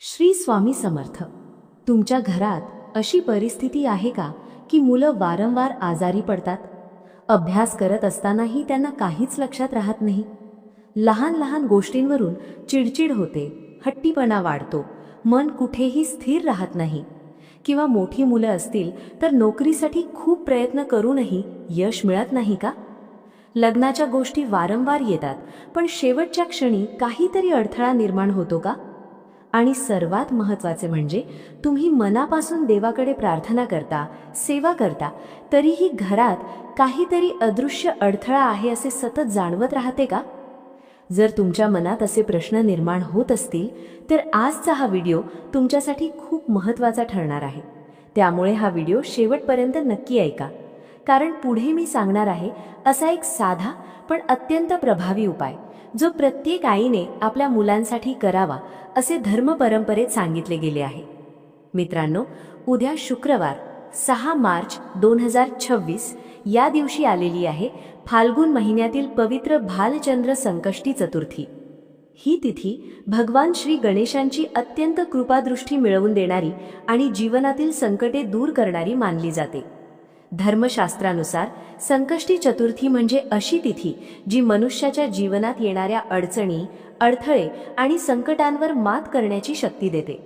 श्री स्वामी समर्थ. तुमच्या घरात अशी परिस्थिती आहे का की मुलं वारंवार आजारी पडतात? अभ्यास करत असतानाही त्यांना काहीच लक्षात राहत नाही. लहान लहान गोष्टींवरून चिडचिड होते, हट्टीपणा वाढतो, मन कुठेही स्थिर राहत नाही. किंवा मोठी मुलं असतील तर नोकरीसाठी खूप प्रयत्न करूनही यश मिळत नाही का? लग्नाच्या गोष्टी वारंवार येतात पण शेवटच्या क्षणी काहीतरी अडथळा निर्माण होतो का? आणि सर्वात महत्त्वाचे म्हणजे तुम्ही मनापासून देवाकडे प्रार्थना करता, सेवा करता, तरीही घरात काहीतरी अदृश्य अडथळा आहे असे सतत जाणवत राहते का? जर तुमच्या मनात असे प्रश्न निर्माण होत असतील तर आजचा हा व्हिडिओ तुमच्यासाठी खूप महत्त्वाचा ठरणार आहे. त्यामुळे हा व्हिडिओ शेवटपर्यंत नक्की ऐका, कारण पुढे मी सांगणार आहे असा एक साधा पण अत्यंत प्रभावी उपाय जो प्रत्येक आईने आपल्या मुलांसाठी करावा असे धर्म परंपरेत सांगितले गेले आहे. मित्रांनो, उद्या शुक्रवार 6 मार्च 2026 या दिवशी आलेली आहे फाल्गुन महिन्यातील पवित्र भालचंद्र संकष्टी चतुर्थी. ही तिथी भगवान श्री गणेशांची अत्यंत कृपादृष्टी मिळवून देणारी आणि जीवनातील संकटे दूर करणारी मानली जाते. धर्मशास्त्रानुसार संकष्टी चतुर्थी म्हणजे अशी तिथी जी मनुष्याच्या जीवनात येणाऱ्या अडचणी, अडथळे आणि संकटांवर मात करण्याची शक्ती देते.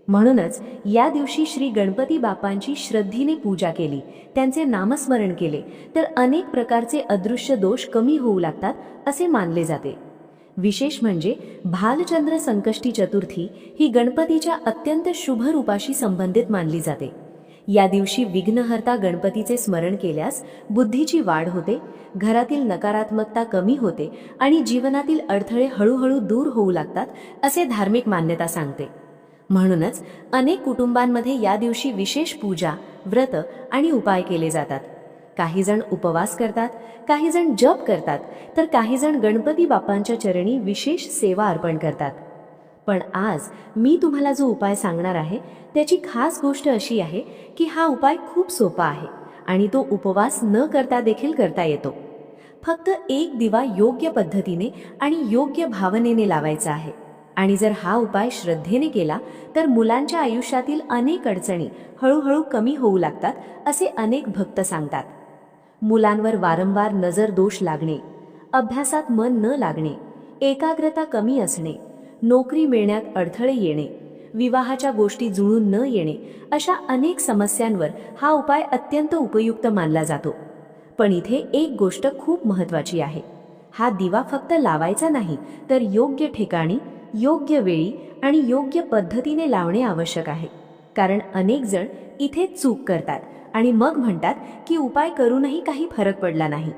म्हणूनच या दिवशी श्री गणपती बाप्पांची श्रद्धेने पूजा केली, त्यांचे नामस्मरण केले तर अनेक प्रकारचे अदृश्य दोष कमी होऊ लागतात असे मानले जाते. विशेष म्हणजे भालचंद्र संकष्टी चतुर्थी ही गणपतीच्या अत्यंत शुभ रूपाशी संबंधित मानली जाते. या दिवशी विघ्नहर्ता गणपतीचे स्मरण केल्यास बुद्धीची वाढ होते, घरातील नकारात्मकता कमी होते आणि जीवनातील अडथळे हळूहळू दूर होऊ लागतात असे धार्मिक मान्यता सांगते. म्हणूनच अनेक कुटुंबांमध्ये या दिवशी विशेष पूजा, व्रत आणि उपाय केले जातात. काही जण उपवास करतात, काही जण जप करतात, तर काही जण गणपती बाप्पांच्या चरणी विशेष सेवा अर्पण करतात. पण आज मी तुम्हाला जो उपाय सांगणार आहे त्याची खास गोष्ट अशी आहे की हा उपाय खूप सोपा आहे आणि तो उपवास न करता देखील करता येतो. फक्त एक दिवा योग्य पद्धतीने आणि योग्य भावनेने लावायचा आहे. आणि जर हा उपाय श्रद्धेने केला तर मुलांच्या आयुष्यातील अनेक अडचणी हळूहळू कमी होऊ लागतात असे अनेक भक्त सांगतात. मुलांवर वारंवार नजर दोष लागणे, अभ्यासात मन न लागणे, एकाग्रता कमी असणे, नोकरी मिळण्यात अडथळे येणे, विवाहाच्या गोष्टी जुळून न येणे, अशा अनेक समस्यांवर हा उपाय अत्यंत उपयुक्त मानला जातो. पण इथे एक गोष्ट खूप महत्त्वाची आहे. हा दिवा फक्त लावायचा नाही तर योग्य ठिकाणी, योग्य वेळी आणि योग्य पद्धतीने लावणे आवश्यक आहे. कारण अनेक जण इथे चूक करतात आणि मग म्हणतात की उपाय करूनही काही फरक पडला नाही.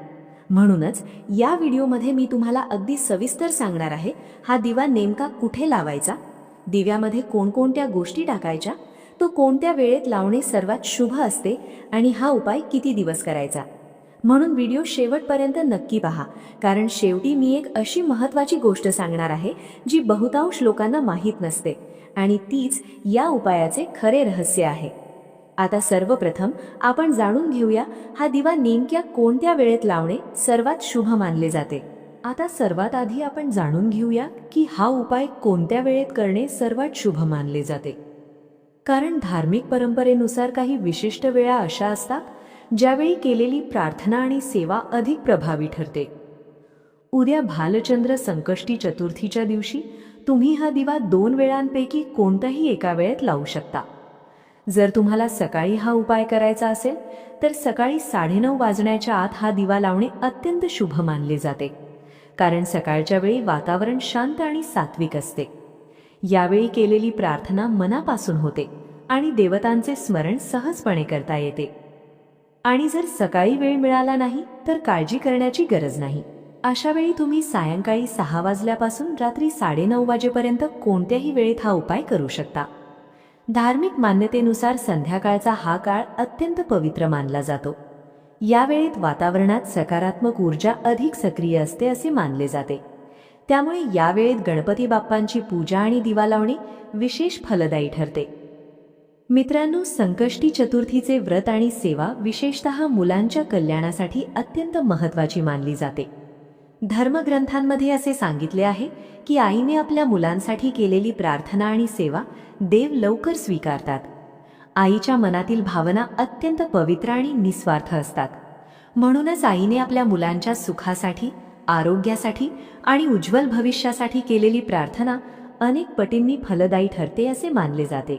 म्हणूनच या व्हिडिओमध्ये मी तुम्हाला अगदी सविस्तर सांगणार आहे हा दिवा नेमका कुठे लावायचा, दिव्यामध्ये कोणकोणत्या गोष्टी टाकायच्या, तो कोणत्या वेळेत लावणे सर्वात शुभ असते आणि हा उपाय किती दिवस करायचा. म्हणून व्हिडिओ शेवटपर्यंत नक्की पहा, कारण शेवटी मी एक अशी महत्त्वाची गोष्ट सांगणार आहे जी बहुतांश लोकांना माहीत नसते आणि तीच या उपायाचे खरे रहस्य आहे. आता सर्वप्रथम आपण जाणून घेऊया हा दिवा नेमक्या कोणत्या वेळेत लावणे सर्वात शुभ मानले जाते. आता सर्वात आधी आपण जाणून घेऊया की हा उपाय कोणत्या वेळेत करणे सर्वात शुभ मानले जाते. कारण धार्मिक परंपरेनुसार काही विशिष्ट वेळा अशा असतात ज्यावेळी केलेली प्रार्थना आणि सेवा अधिक प्रभावी ठरते. उद्या भालचंद्र संकष्टी चतुर्थीच्या दिवशी तुम्ही हा दिवा 2 वेळांपैकी कोणत्याही एका वेळेत लावू शकता. जर तुम्हाला सकाळी हा उपाय करायचा असेल तर सकाळी 9:30 वाजण्याच्या आत हा दिवा लावणे अत्यंत शुभ मानले जाते. कारण सकाळच्या वेळी वातावरण शांत आणि सात्विक असते. यावेळी केलेली प्रार्थना मनापासून होते आणि देवतांचे स्मरण सहजपणे करता येते. आणि जर सकाळी वेळ मिळाला नाही तर काळजी करण्याची गरज नाही. अशा वेळी तुम्ही सायंकाळी 6 वाजल्यापासून रात्री 9:30 वाजेपर्यंत कोणत्याही वेळेत हा उपाय करू शकता. धार्मिक मान्यतेनुसार संध्याकाळचा हा काळ अत्यंत पवित्र मानला जातो. या वेळेत वातावरणात सकारात्मक ऊर्जा अधिक सक्रिय असते असे मानले जाते. त्यामुळे या वेळेत गणपती बाप्पांची पूजा आणि दिवा लावणे विशेष फलदायी ठरते. मित्रांनो, संकष्टी चतुर्थीचे व्रत आणि सेवा विशेषतः मुलांच्या कल्याणासाठी अत्यंत महत्त्वाची मानली जाते. धर्मग्रंथांमध्ये असे सांगितले आहे की आईने आपल्या मुलांसाठी केलेली प्रार्थना आणि सेवा देव लवकर स्वीकारतात. आईच्या मनातील भावना अत्यंत पवित्र आणि निस्वार्थ असतात. म्हणूनच आईने आपल्या मुलांच्या सुखासाठी, आरोग्यासाठी आणि उज्ज्वल भविष्यासाठी केलेली प्रार्थना अनेक पटींनी फलदायी ठरते असे मानले जाते.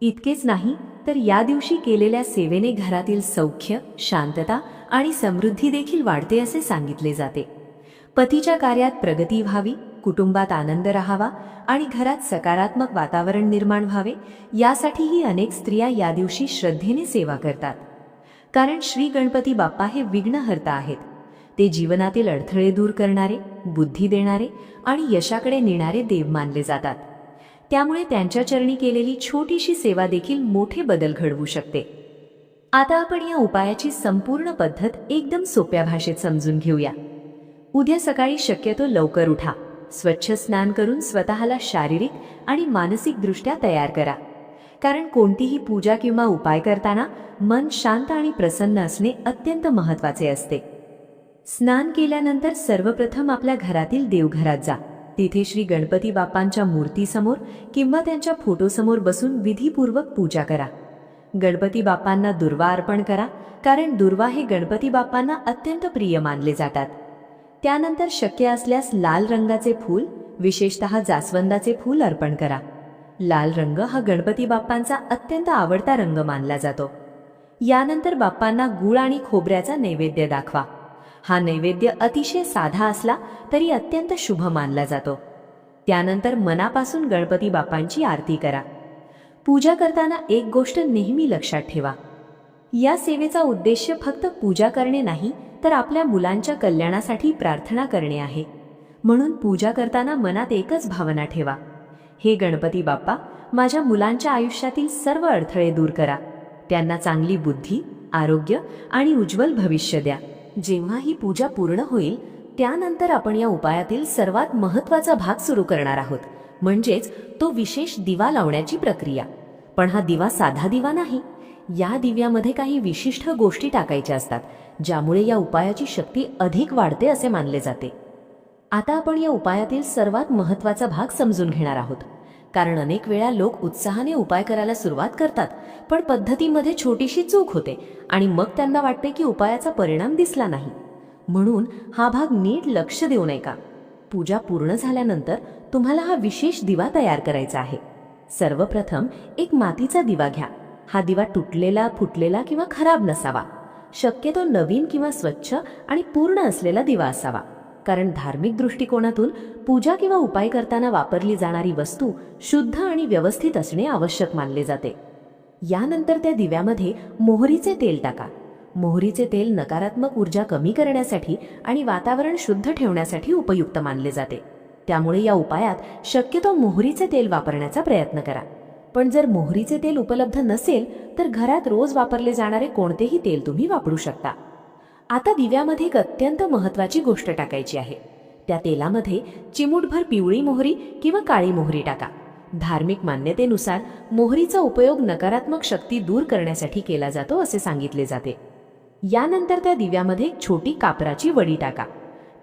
इतकेच नाही तर या दिवशी केलेल्या सेवेने घरातील सौख्य, शांतता आणि समृद्धी देखील वाढते असे सांगितले जाते. पतीच्या कार्यात प्रगती व्हावी, कुटुंबात आनंद राहावा आणि घरात सकारात्मक वातावरण निर्माण व्हावे यासाठीही अनेक स्त्रिया या दिवशी श्रद्धेने सेवा करतात. कारण श्री गणपती बाप्पा हे विघ्नहर्ता आहेत. ते जीवनातील अडथळे दूर करणारे, बुद्धी देणारे आणि यशाकडे नेणारे देव मानले जातात. त्यामुळे त्यांच्या चरणी केलेली छोटीशी सेवा देखील मोठे बदल घडवू शकते. आता आपण या उपायाची संपूर्ण पद्धत एकदम सोप्या भाषेत समजून घेऊया. उद्या सकाळी शक्यतो लवकर उठा. स्वच्छ स्नान करून स्वतःला शारीरिक आणि मानसिकदृष्ट्या तयार करा. कारण कोणतीही पूजा किंवा उपाय करताना मन शांत आणि प्रसन्न असणे अत्यंत महत्त्वाचे असते. स्नान केल्यानंतर सर्वप्रथम आपल्या घरातील देवघरात जा. तिथे श्री गणपती बाप्पांच्या मूर्तीसमोर किंवा त्यांच्या फोटोसमोर बसून विधीपूर्वक पूजा करा. गणपती बाप्पांना दुर्वा अर्पण करा, कारण दुर्वा हे गणपती बाप्पांना अत्यंत प्रिय मानले जातात. त्यानंतर शक्य असल्यास लाल रंगाचे फूल, विशेषतः जास्वंदाचे फूल अर्पण करा. लाल रंग हा गणपती बाप्पांचा अत्यंत आवडता रंग मानला जातो. यानंतर बाप्पांना गूळ आणि खोबऱ्याचा नैवेद्य दाखवा. हा नैवेद्य अतिशय साधा असला तरी अत्यंत शुभ मानला जातो. त्यानंतर मनापासून गणपती बाप्पांची आरती करा. पूजा करताना एक गोष्ट नेहमी लक्षात ठेवा. या सेवेचा उद्देश फक्त पूजा करणे नाही, तर आपल्या मुलांच्या कल्याणासाठी प्रार्थना करणे आहे. म्हणून पूजा करताना मनात एकच भावना ठेवा, हे गणपती बाप्पा, माझ्या मुलांच्या आयुष्यातील सर्व अडथळे दूर करा. त्यांना चांगली बुद्धी, आरोग्य आणि उज्ज्वल भविष्य द्या. जेव्हा ही पूजा पूर्ण होईल त्यानंतर आपण या उपायातील सर्वात महत्त्वाचा भाग सुरू करणार आहोत, म्हणजेच तो विशेष दिवा लावण्याची प्रक्रिया. पण हा दिवा साधा दिवा नाही. या दिव्यामध्ये काही विशिष्ट गोष्टी टाकायच्या असतात, ज्यामुळे या उपायाची शक्ती अधिक वाढते असे मानले जाते. आता आपण या उपायातील सर्वात महत्त्वाचा भाग समजून घेणार आहोत. कारण अनेक वेळा लोक उत्साहाने उपाय करायला सुरुवात करतात, पण पद्धतीमध्ये छोटीशी चूक होते आणि मग त्यांना वाटते की उपायाचा परिणाम दिसला नाही. म्हणून हा भाग नीट लक्ष देऊ नका. पूजा पूर्ण झाल्यानंतर तुम्हाला हा विशेष दिवा तयार करायचा आहे. सर्वप्रथम एक मातीचा दिवा घ्या. हा दिवा तुटलेला, फुटलेला किंवा खराब नसावा. शक्यतो नवीन किंवा स्वच्छ आणि पूर्ण असलेला दिवा असावा. कारण धार्मिक दृष्टिकोनातून पूजा किंवा उपाय करताना वापरली जाणारी वस्तू शुद्ध आणि व्यवस्थित असणे आवश्यक मानले जाते. यानंतर त्या दिव्यामध्ये मोहरीचे तेल टाका. मोहरीचे तेल नकारात्मक ऊर्जा कमी करण्यासाठी आणि वातावरण शुद्ध ठेवण्यासाठी उपयुक्त मानले जाते. त्यामुळे या उपायात शक्यतो मोहरीचे तेल वापरण्याचा प्रयत्न करा. पण जर मोहरीचे तेल उपलब्ध नसेल तर घरात रोज वापरले जाणारे कोणतेही तेल तुम्ही वापरू शकता. आता दिव्यामध्ये एक अत्यंत महत्त्वाची गोष्ट टाकायची आहे. त्या तेलामध्ये चिमूटभर पिवळी मोहरी किंवा काळी मोहरी टाका. धार्मिक मान्यतेनुसार मोहरीचा उपयोग नकारात्मक शक्ती दूर करण्यासाठी केला जातो असे सांगितले जाते. यानंतर त्या दिव्यामध्ये एक छोटी कापराची वडी टाका.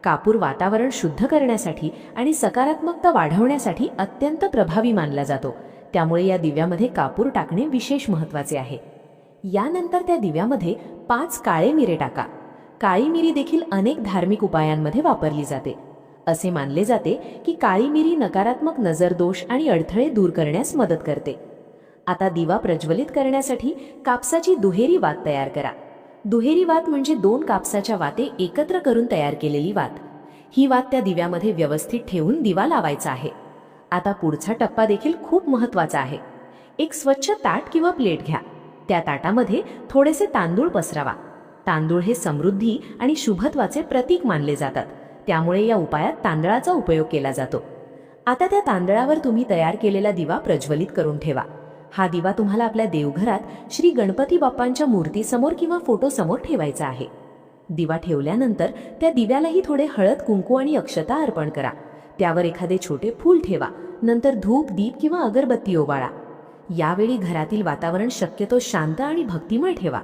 कापूर वातावरण शुद्ध करण्यासाठी आणि सकारात्मकता वाढवण्यासाठी अत्यंत प्रभावी मानला जातो. त्यामुळे या दिव्यामध्ये कापूर टाकणे विशेष महत्त्वाचे आहे. यानंतर त्या दिव्यामध्ये 5 काळे मिरे टाका. काळी मिरी देखील अनेक धार्मिक उपायांमध्ये वापरली जाते. असे मानले जाते की काळी मिरी नकारात्मक नजरदोष आणि अडथळे दूर करण्यास मदत करते. आता दिवा प्रज्वलित करण्यासाठी कापसाची दुहेरी वात तयार करा. दुहेरी वात म्हणजे 2 कापसाच्या वाते एकत्र करून तयार केलेली वात. ही वात त्या दिव्यामध्ये व्यवस्थित ठेवून दिवा लावायचा आहे. आता पुढचा टप्पा देखील खूप महत्त्वाचा आहे. एक स्वच्छ ताट किंवा प्लेट घ्या. त्या ताटामध्ये थोडेसे तांदूळ पसरावा. तांदूळ हे समृद्धी आणि शुभत्वाचे प्रतीक मानले जातात. त्यामुळे या उपायात तांदळाचा उपयोग केला जातो. आता त्या तांदळावर तुम्ही तयार केलेला दिवा प्रज्वलित करून ठेवा. हा दिवा तुम्हाला आपल्या देवघरात श्री गणपती बाप्पांच्या मूर्तीसमोर किंवा फोटोसमोर ठेवायचा आहे. दिवा ठेवल्यानंतर त्या दिव्यालाही थोडे हळद, कुंकू आणि अक्षता अर्पण करा. त्यावर एखादे छोटे फूल ठेवा. नंतर धूप, दीप किंवा अगरबत्ती ओवाळा. यावेळी घरातील वातावरण शक्यतो शांत आणि भक्तिमय ठेवा.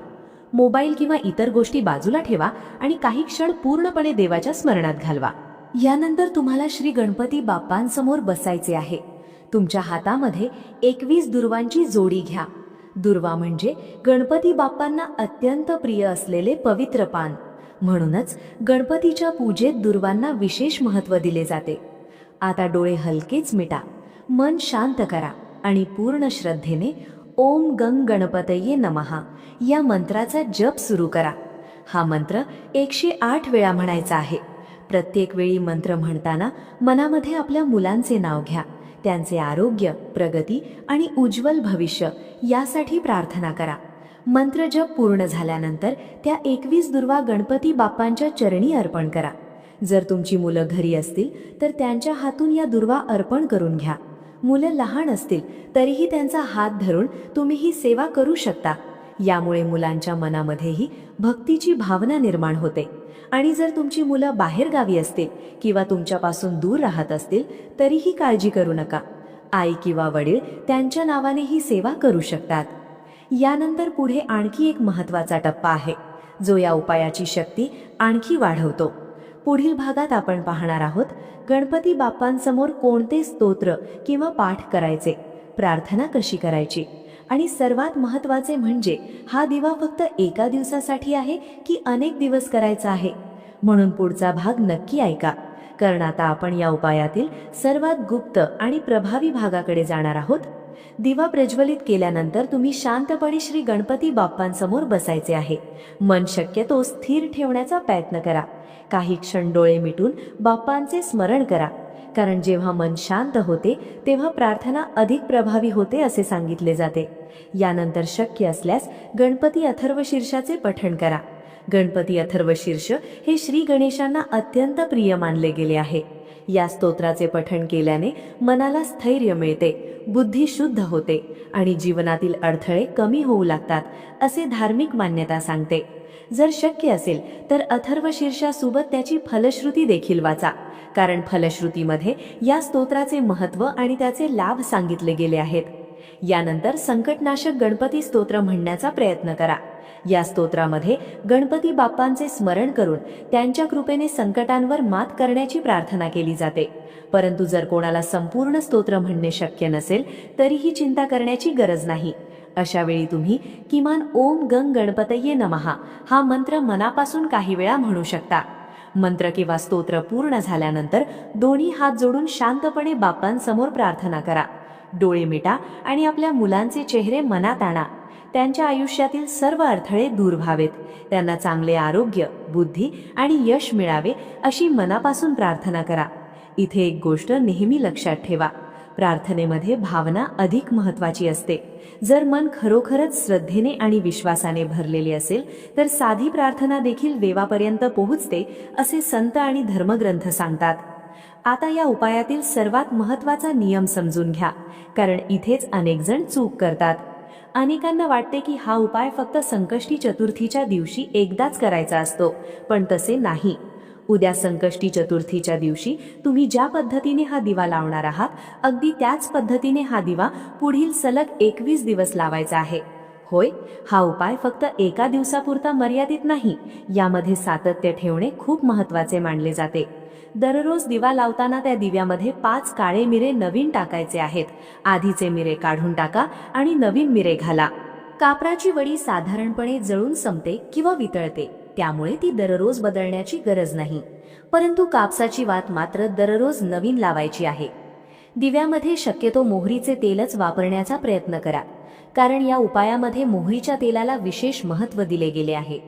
मोबाईल किंवा इतर गोष्टी बाजूला ठेवा आणि काही क्षण पूर्णपणे देवाच्या स्मरणात घालवा. यानंतर तुम्हाला श्री गणपती बाप्पांसमोर बसायचे आहे. तुमच्या हातामध्ये 21 दुर्वांची जोडी घ्या. दुर्वा म्हणजे गणपती बाप्पांना अत्यंत प्रिय असलेले पवित्र पान. म्हणूनच गणपतीच्या पूजेत दुर्वांना विशेष महत्त्व दिले जाते. आता डोळे हलकेच मिटा, मन शांत करा आणि पूर्ण श्रद्धेने ओम गंग गणपतये नमः या मंत्राचा जप सुरू करा. हा मंत्र 108 वेळा म्हणायचा आहे. प्रत्येक वेळी मंत्र म्हणताना मनामध्ये आपल्या मुलांचे नाव घ्या. त्यांचे आरोग्य, प्रगती आणि उज्ज्वल भविष्य यासाठी प्रार्थना करा. मंत्र जप पूर्ण झाल्यानंतर त्या 21 दुर्वा गणपती बाप्पांच्या चरणी अर्पण करा. जर तुमची मुलं घरी असतील तर त्यांच्या हातून या दुर्वा अर्पण करून घ्या. मुलं लहान असतील तरीही त्यांचा हात धरून तुम्ही ही सेवा करू शकता. यामुळे मुलांच्या मनामध्येही भक्तीची भावना निर्माण होते. आणि जर तुमची मुलं बाहेरगावी असतील किंवा तुमच्यापासून दूर राहत असतील तरीही काळजी करू नका. आई किंवा वडील त्यांच्या नावाने ही सेवा करू शकतात. यानंतर पुढे आणखी एक महत्त्वाचा टप्पा आहे जो या उपायाची शक्ती आणखी वाढवतो. पुढील भागात आपण पाहणार आहोत गणपती बाप्पांसमोर कोणते स्तोत्र किंवा पाठ करायचे, प्रार्थना कशी करायची आणि सर्वात महत्त्वाचे म्हणजे हा दिवा फक्त एका दिवसासाठी आहे की अनेक दिवस करायचा आहे. म्हणून पुढचा भाग नक्की ऐका, कारण आता आपण या उपायातील सर्वात गुप्त आणि प्रभावी भागाकडे जाणार आहोत. दिवा प्रज्वलित केल्यानंतर तुम्ही शांतपणे श्री गणपती बाप्पांसमोर बसायचे आहे. मन शक्यतो स्थिर ठेवण्याचा प्रयत्न करा. काही क्षण डोळे मिटून बाप्पांचे स्मरण करा, कारण जेव्हा मन शांत होते तेव्हा प्रार्थना अधिक प्रभावी होते असे सांगितले जाते. यानंतर शक्य असल्यास गणपती अथर्वशीर्षाचे पठण करा. गणपती अथर्वशीर्ष हे श्री गणेशांना अत्यंत प्रिय मानले गेले आहे. या स्तोत्राचे पठण केल्याने मनाला स्थैर्य मिळते, बुद्धी शुद्ध होते आणि जीवनातील अडथळे कमी होऊ लागतात असे धार्मिक मान्यता सांगते. जर शक्य असेल तर अथर्वशीर्षासोबत त्याची फलश्रुती देखील वाचा, कारण फलश्रुतीमध्ये या स्तोत्राचे महत्त्व आणि त्याचे लाभ सांगितले गेले आहेत. यानंतर संकटनाशक गणपती स्तोत्र म्हणण्याचा प्रयत्न करा. या स्तोत्रामध्ये गणपती बाप्पांचे स्मरण करून त्यांच्या कृपेने संकटांवर मात करण्याची प्रार्थना केली जाते. परंतु जर कोणाला संपूर्ण स्तोत्र म्हणणे शक्य नसेल तरीही चिंता करण्याची गरज नाही. अशा वेळी तुम्ही किमान ओम गंग गणपतये नमः हा मंत्र मनापासून काही वेळा म्हणू शकता. मंत्र किंवा स्तोत्र पूर्ण झाल्यानंतर दोन्ही हात जोडून शांतपणे बाप्पांसमोर प्रार्थना करा. डोळे मिटा आणि आपल्या मुलांचे चेहरे मनात आणा. त्यांच्या आयुष्यातील सर्व अडथळे दूर व्हावेत, त्यांना चांगले आरोग्य, बुद्धी आणि यश मिळावे अशी मनापासून प्रार्थना करा. इथे एक गोष्ट नेहमी लक्षात ठेवा, प्रार्थनेमध्ये भावना अधिक महत्त्वाची असते. जर मन खरोखरच श्रद्धेने आणि विश्वासाने भरलेले असेल तर साधी प्रार्थना देखील देवापर्यंत पोहोचते असे संत आणि धर्मग्रंथ सांगतात. आता या उपायातील सर्वात महत्त्वाचा नियम समजून घ्या, कारण इथेच अनेक जण चूक करतात. अनेकांना वाटते की हा उपाय फक्त संकष्टी चतुर्थीच्या दिवशी एकदाच करायचा असतो, पण तसे नाही. उद्या संकष्टी चतुर्थीच्या दिवशी तुम्ही ज्या पद्धतीने हा दिवा लावणार आहात अगदी त्याच पद्धतीने हा दिवा पुढील सलग 21 दिवस लावायचा आहे. होय, हा उपाय फक्त एका दिवसापुरता मर्यादित नाही. यामध्ये सातत्य ठेवणे खूप महत्त्वाचे मानले जाते. दररोज दिवा लावताना त्या दिव्यामध्ये 5 काळे मिरे नवीन टाकायचे आहेत. आधीचे मिरे काढून टाका आणि नवीन मिरे घाला. कापराची वडी साधारणपणे जळून संपते किंवा वितळते, त्यामुळे ती दररोज बदलण्याची गरज नाही. परंतु कापसाची वात मात्र दररोज नवीन लावायची आहे. दिव्यामध्ये शक्यतो मोहरीचे तेलच वापरण्याचा प्रयत्न करा, कारण या उपायामध्ये मोहरीच्या तेलाला विशेष महत्त्व दिले गेले आहे.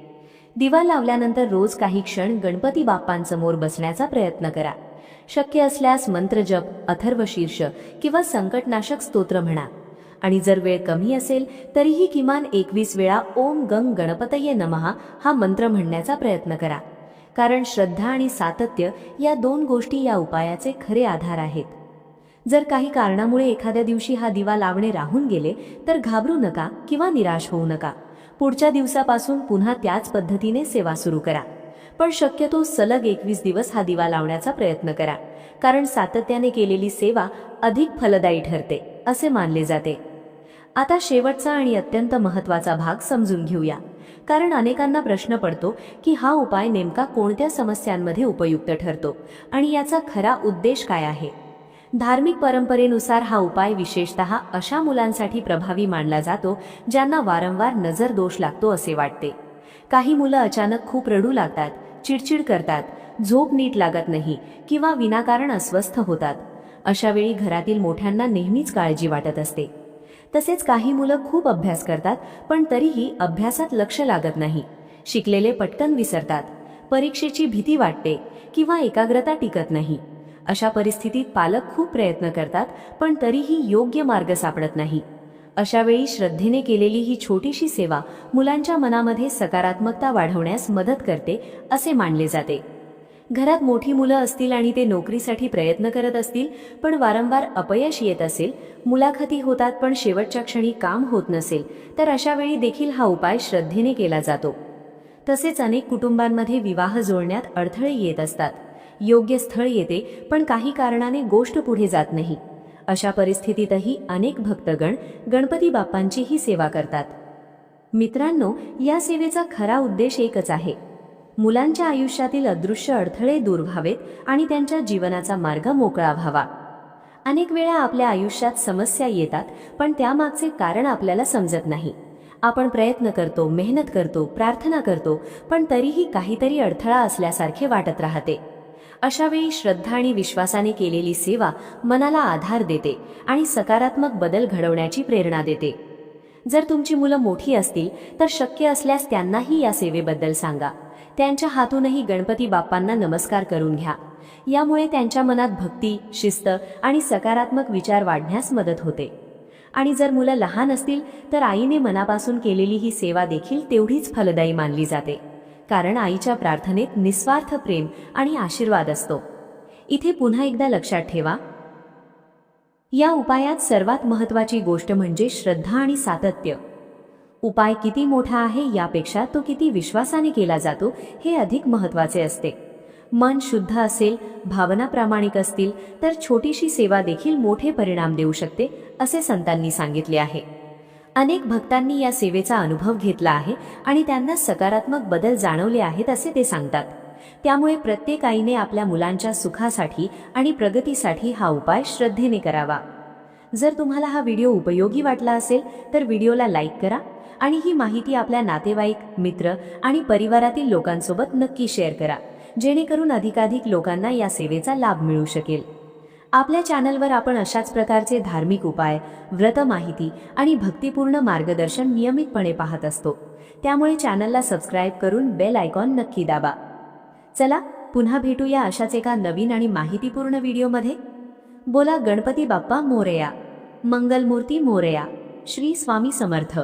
दिवा लावल्यानंतर रोज काही क्षण गणपती बाप्पांसमोर बसण्याचा प्रयत्न करा. शक्य असल्यास मंत्रजप, अथर्वशीर्ष किंवा संकटनाशक स्तोत्र म्हणा. आणि जर वेळ कमी असेल तरीही किमान 21 वेळा ओम गंग गणपतये नमः हा मंत्र म्हणण्याचा प्रयत्न करा, कारण श्रद्धा आणि सातत्य या 2 गोष्टी या उपायाचे खरे आधार आहेत. जर काही कारणामुळे एखाद्या दिवशी हा दिवा लावणे राहून गेले तर घाबरू नका किंवा निराश होऊ नका. पुढच्या दिवसापासून पुन्हा त्याच पद्धतीने सेवा सुरू करा. पण शक्यतो सलग 21 दिवस हा दिवा लावण्याचा प्रयत्न करा, कारण सातत्याने केलेली सेवा अधिक फलदायी ठरते असे मानले जाते. आता शेवटचा आणि अत्यंत महत्त्वाचा भाग समजून घेऊया. कारण अनेकांना प्रश्न पडतो की हा उपाय नेमका कोणत्या समस्यांमध्ये उपयुक्त ठरतो आणि याचा खरा उद्देश काय आहे। धार्मिक परंपरेनुसार हा उपाय विशेषतः अशा मुलांसाठी प्रभावी मानला जातो ज्यांना वारंवार नजर दोष लागतो असे वाटते। काही मुलं अचानक खूप रडू लागतात, चिडचिड करतात, झोप नीट लागत नाही किंवा विनाकारण अस्वस्थ होतात। अशा वेळी घरातील मोठ्यांना नेहमीच काळजी वाटत असते। तसेच काही मुलं खूप अभ्यास करतात पण तरीही अभ्यासात लक्ष लागत नाही, शिकलेले पटकन विसरतात, परीक्षेची भीती वाटते किंवा एकाग्रता टिकत नाही। अशा परिस्थितीत पालक खूप प्रयत्न करतात पण तरीही योग्य मार्ग सापडत नाही। अशा वेळी श्रद्धेने केलेली ही छोटीशी सेवा मुलांच्या मनामध्ये सकारात्मकता वाढवण्यास मदत करते असे मानले जाते। घरात मोठी मुलं असतील आणि ते नोकरीसाठी प्रयत्न करत असतील पण वारंवार अपयश येत असेल, मुलाखती होतात पण शेवटच्या क्षणी काम होत नसेल, तर अशा वेळी देखील हा उपाय श्रद्धेने केला जातो। तसेच अनेक कुटुंबांमध्ये विवाह जुळण्यात अडथळे येत असतात, योग्य स्थळ येते पण काही कारणाने गोष्ट पुढे जात नाही। अशा परिस्थितीतही अनेक भक्तगण गणपती बाप्पांची ही सेवा करतात। मित्रांनो, या सेवेचा खरा उद्देश एकच आहे, मुलांच्या आयुष्यातील अदृश्य अडथळे दूर व्हावेत आणि त्यांच्या जीवनाचा मार्ग मोकळा व्हावा। अनेक वेळा आपल्या आयुष्यात समस्या येतात पण त्यामागचे कारण आपल्याला समजत नाही। आपण प्रयत्न करतो, मेहनत करतो, प्रार्थना करतो पण तरीही काहीतरी अडथळा असल्यासारखे वाटत राहते। अशा वेळी श्रद्धा आणि विश्वासाने केलेली सेवा मनाला आधार देते आणि सकारात्मक बदल घडवण्याची प्रेरणा देते। जर तुमची मुलं मोठी असतील तर शक्य असल्यास त्यांनाही या सेवेबद्दल सांगा, त्यांच्या हातूनही गणपती बाप्पांना नमस्कार करून घ्या। यामुळे त्यांच्या मनात भक्ती, शिस्त आणि सकारात्मक विचार वाढण्यास मदत होते। आणि जर मुलं लहान असतील तर आईने मनापासून केलेली ही सेवा देखील तेवढीच फलदायी मानली जाते, कारण आईच्या प्रार्थनेत निस्वार्थ प्रेम आणि आशीर्वाद असतो। इथे पुन्हा एकदा लक्षात ठेवा, या उपायात सर्वात महत्त्वाची गोष्ट म्हणजे श्रद्धा आणि सातत्य। उपाय किती मोठा आहे यापेक्षा तो किती विश्वासाने केला जातो हे अधिक महत्त्वाचे असते। मन शुद्ध असेल, भावना प्रामाणिक असतील तर छोटीशी सेवा देखील मोठे परिणाम देऊ शकते असे संतांनी सांगितले आहे। अनेक भक्तांनी या सेवेचा अनुभव घेतला आहे आणि त्यांना सकारात्मक बदल जाणवले आहेत असे ते सांगतात। त्यामुळे प्रत्येक आईने आपल्या मुलांच्या सुखासाठी आणि प्रगतीसाठी हा उपाय श्रद्धेने करावा। जर तुम्हाला हा व्हिडिओ उपयोगी वाटला असेल तर व्हिडिओला लाईक करा आणि ही माहिती आपल्या नातेवाईक, मित्र आणि परिवारातील लोकांसोबत नक्की शेअर करा, जेणेकरून अधिकाधिक लोकांना या सेवेचा लाभ मिळू शकेल। आपल्या चॅनलवर आपण अशाच प्रकारचे धार्मिक उपाय, व्रत माहिती आणि भक्तिपूर्ण मार्गदर्शन नियमितपणे पाहत असतो। त्यामुळे चॅनलला सबस्क्राईब करून बेल आयकॉन नक्की दाबा। चला पुन्हा भेटूया अशाच एका नवीन आणि माहितीपूर्ण व्हिडिओमध्ये। बोला गणपती बाप्पा मोरया, मंगलमूर्ती मोरया, श्री स्वामी समर्थ।